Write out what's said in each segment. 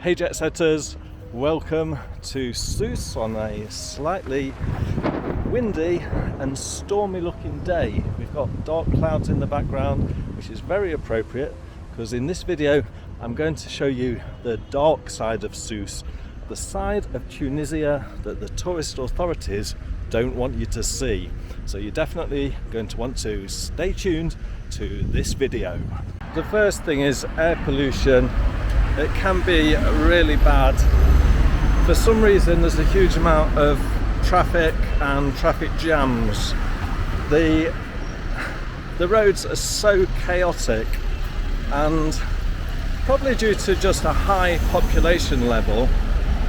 Hey jet setters, welcome to Sousse on a slightly windy and stormy looking day. We've got dark clouds in the background, which is very appropriate because in this video I'm going to show you the dark side of Sousse, the side of Tunisia that the tourist authorities don't want you to see. So you're definitely going to want to stay tuned to this video. The first thing is air pollution. It can be really bad. For some reason there's a huge amount of traffic and traffic jams. The roads are so chaotic, and probably due to just a high population level,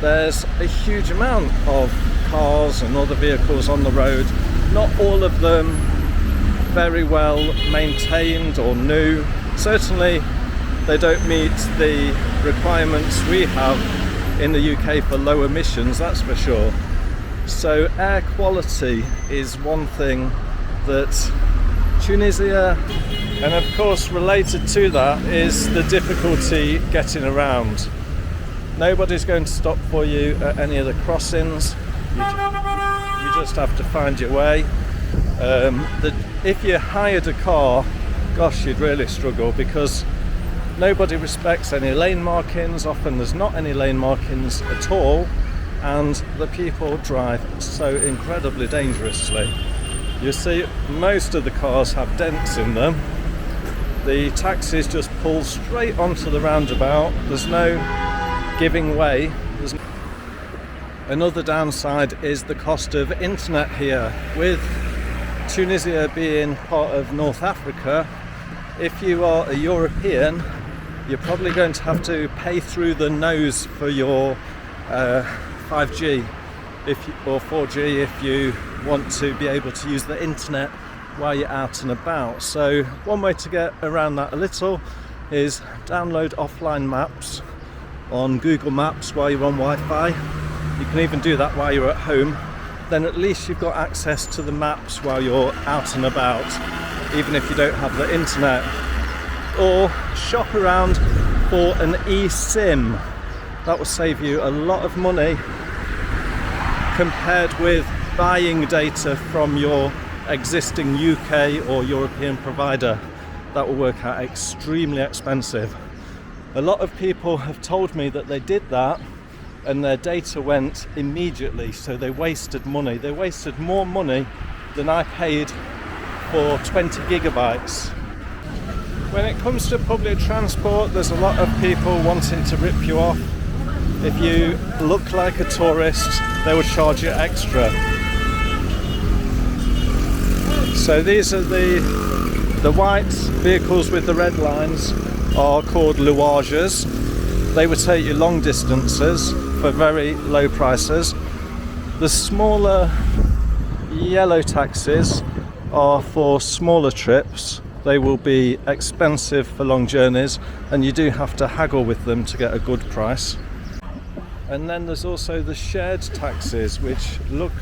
there's a huge amount of cars and other vehicles on the road. Not all of them very well maintained or new. Certainly they don't meet the requirements we have in the UK for low emissions, that's for sure. So air quality is one thing that Tunisia, and of course related to that is the difficulty getting around. Nobody's going to stop for you at any of the crossings. You just have to find your way. If you hired a car, gosh, you'd really struggle because nobody respects any lane markings. Often there's not any lane markings at all, and the people drive so incredibly dangerously. You see, most of the cars have dents in them. The taxis just pull straight onto the roundabout. There's no giving way. Another downside is the cost of internet here. With Tunisia being part of North Africa, if you are a European, you're probably going to have to pay through the nose for your 5G or 4G if you want to be able to use the internet while you're out and about. So one way to get around that a little is download offline maps on Google Maps while you're on Wi-Fi. You can even do that while you're at home. Then at least you've got access to the maps while you're out and about, even if you don't have the internet. Or shop around for an eSIM. That will save you a lot of money compared with buying data from your existing UK or European provider. That will work out extremely expensive. A lot of people have told me that they did that and their data went immediately, so they wasted money. They wasted more money than I paid for 20 gigabytes. When it comes to public transport, there's a lot of people wanting to rip you off. If you look like a tourist, they will charge you extra. So these are the white vehicles with the red lines are called louages. They would take you long distances for very low prices. The smaller yellow taxis are for smaller trips. They will be expensive for long journeys, and you do have to haggle with them to get a good price. And then there's also the shared taxis, which look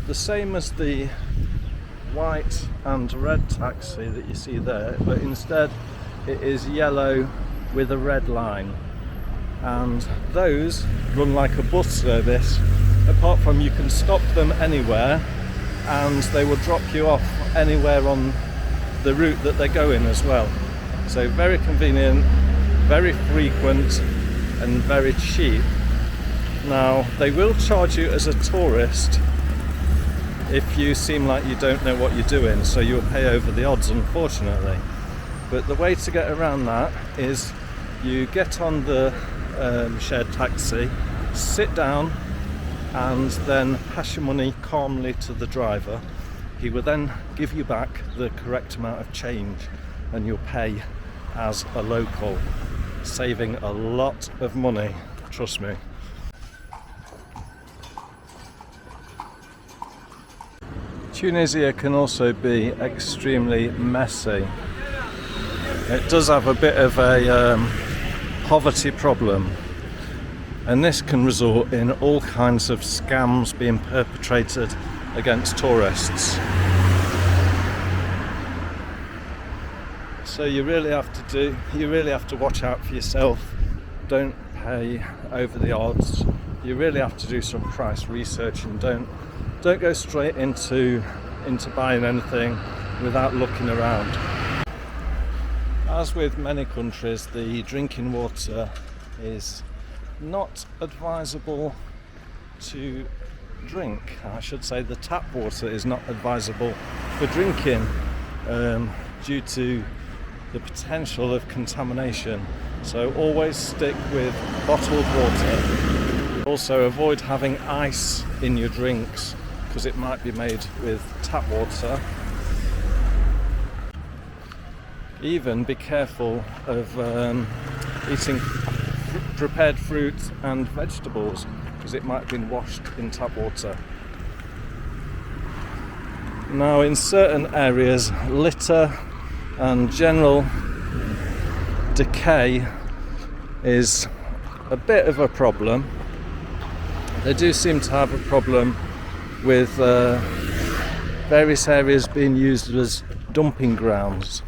the same as the white and red taxi that you see there, but instead it is yellow with a red line. And those run like a bus service, apart from you can stop them anywhere and they will drop you off anywhere on the route that they're going as well. So very convenient, very frequent and very cheap. Now they will charge you as a tourist if you seem like you don't know what you're doing, so you'll pay over the odds, unfortunately. But the way to get around that is you get on the shared taxi, sit down and then pass your money calmly to the driver. He will then give you back the correct amount of change and you'll pay as a local, saving a lot of money, trust me. Tunisia can also be extremely messy. It does have a bit of a poverty problem, and this can result in all kinds of scams being perpetrated against tourists. So you really have to watch out for yourself. Don't pay over the odds. You really have to do some price research and don't go straight into buying anything without looking around. As with many countries, the drinking water is not advisable to drink. I should say the tap water is not advisable for drinking due to the potential of contamination. So always stick with bottled water. Also avoid having ice in your drinks because it might be made with tap water. Even be careful of eating prepared fruit and vegetables because it might have been washed in tap water. Now, in certain areas, litter and general decay is a bit of a problem. They do seem to have a problem with various areas being used as dumping grounds,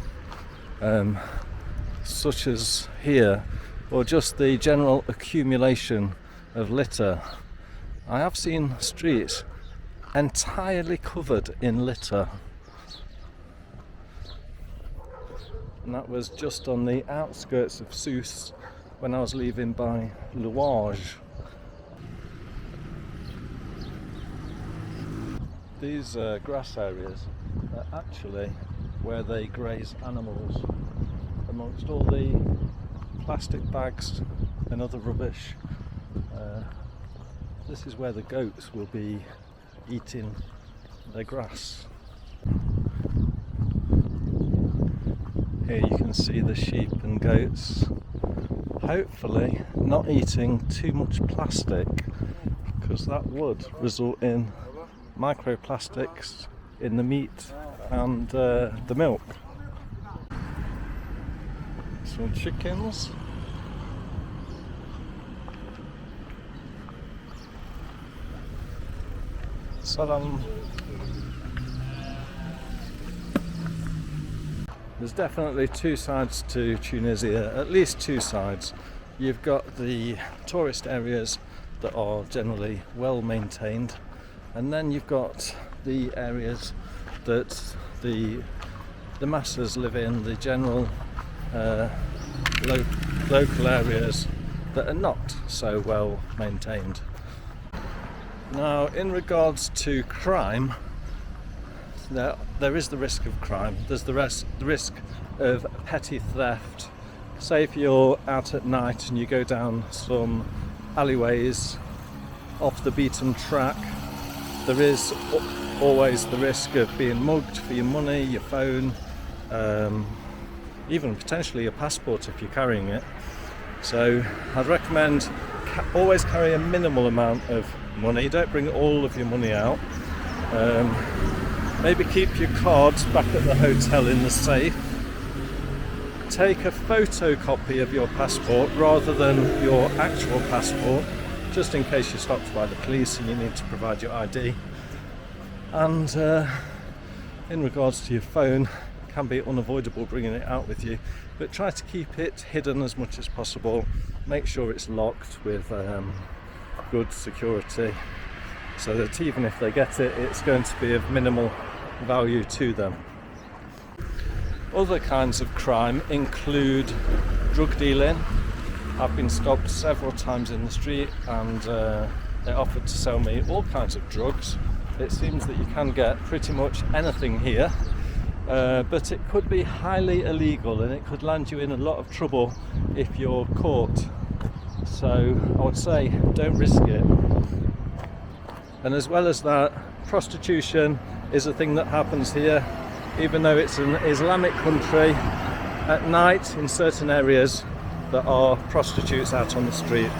such as here, or just the general accumulation of litter. I have seen streets entirely covered in litter, and that was just on the outskirts of Sousse when I was leaving by Louage. These grass areas are actually where they graze animals. Amongst all the plastic bags and other rubbish, this is where the goats will be eating their grass. Here you can see the sheep and goats, hopefully not eating too much plastic, because that would result in microplastics in the meat and the milk. Some chickens. Salam. There's definitely two sides to Tunisia, at least two sides. You've got the tourist areas that are generally well maintained, and then you've got the areas that the masses live in, the general local areas that are not so well maintained. Now, in regards to crime, there is the risk of crime. There's the risk of petty theft. Say if you're out at night and you go down some alleyways off the beaten track, there is always the risk of being mugged for your money, your phone, even potentially your passport if you're carrying it. So I'd recommend always carry a minimal amount of money. Don't bring all of your money out. Maybe keep your cards back at the hotel in the safe. Take a photocopy of your passport rather than your actual passport, just in case you're stopped by the police and you need to provide your ID. And in regards to your phone, it can be unavoidable bringing it out with you, but try to keep it hidden as much as possible. Make sure it's locked with good security, so that even if they get it, it's going to be of minimal value to them. Other kinds of crime include drug dealing. I've been stopped several times in the street and they offered to sell me all kinds of drugs. It seems that you can get pretty much anything here, but it could be highly illegal and it could land you in a lot of trouble if you're caught. So I would say don't risk it. And as well as that, prostitution is a thing that happens here. Even though it's an Islamic country, at night in certain areas there are prostitutes out on the street.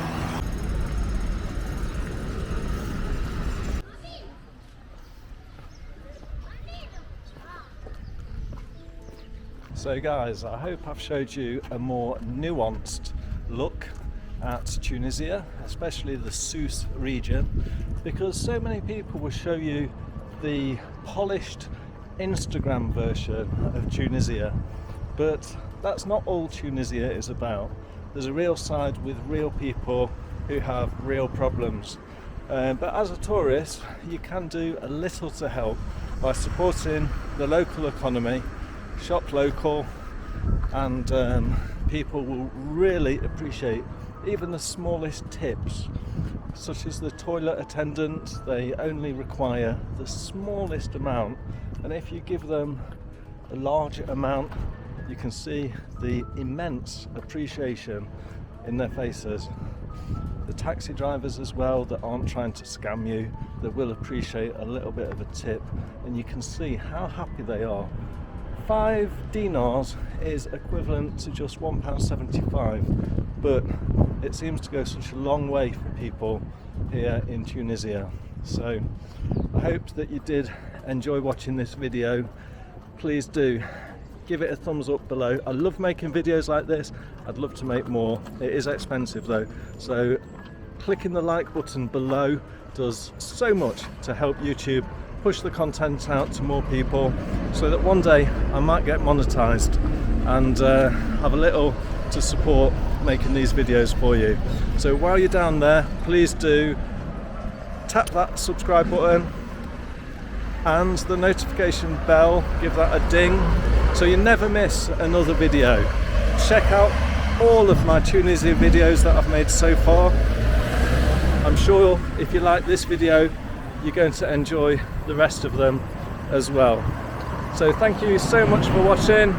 So guys, I hope I've showed you a more nuanced look at Tunisia, especially the Sousse region, because so many people will show you the polished Instagram version of Tunisia, but that's not all Tunisia is about. there's a real side with real people who have real problems. But as a tourist, you can do a little to help by supporting the local economy, shop local, and people will really appreciate even the smallest tips, such as the toilet attendant. They only require the smallest amount, and if you give them a large amount, you can see the immense appreciation in their faces. The taxi drivers as well, that aren't trying to scam you, they will appreciate a little bit of a tip, and you can see how happy they are. 5 dinars is equivalent to just £1.75, but it seems to go such a long way for people here in Tunisia. So I hope that you did enjoy watching this video. Please do give it a thumbs up below. I love making videos like this. I'd love to make more. It is expensive though, so clicking the like button below does so much to help YouTube push the content out to more people, so that one day I might get monetized and have a little to support making these videos for you. So while you're down there, please do tap that subscribe button and the notification bell, give that a ding so you never miss another video. Check out all of my Tunisia videos that I've made so far. I'm sure if you like this video, you're going to enjoy the rest of them as well. So thank you so much for watching.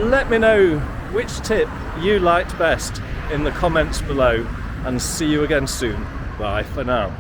Let me know which tip you liked best in the comments below, and see you again soon. Bye for now.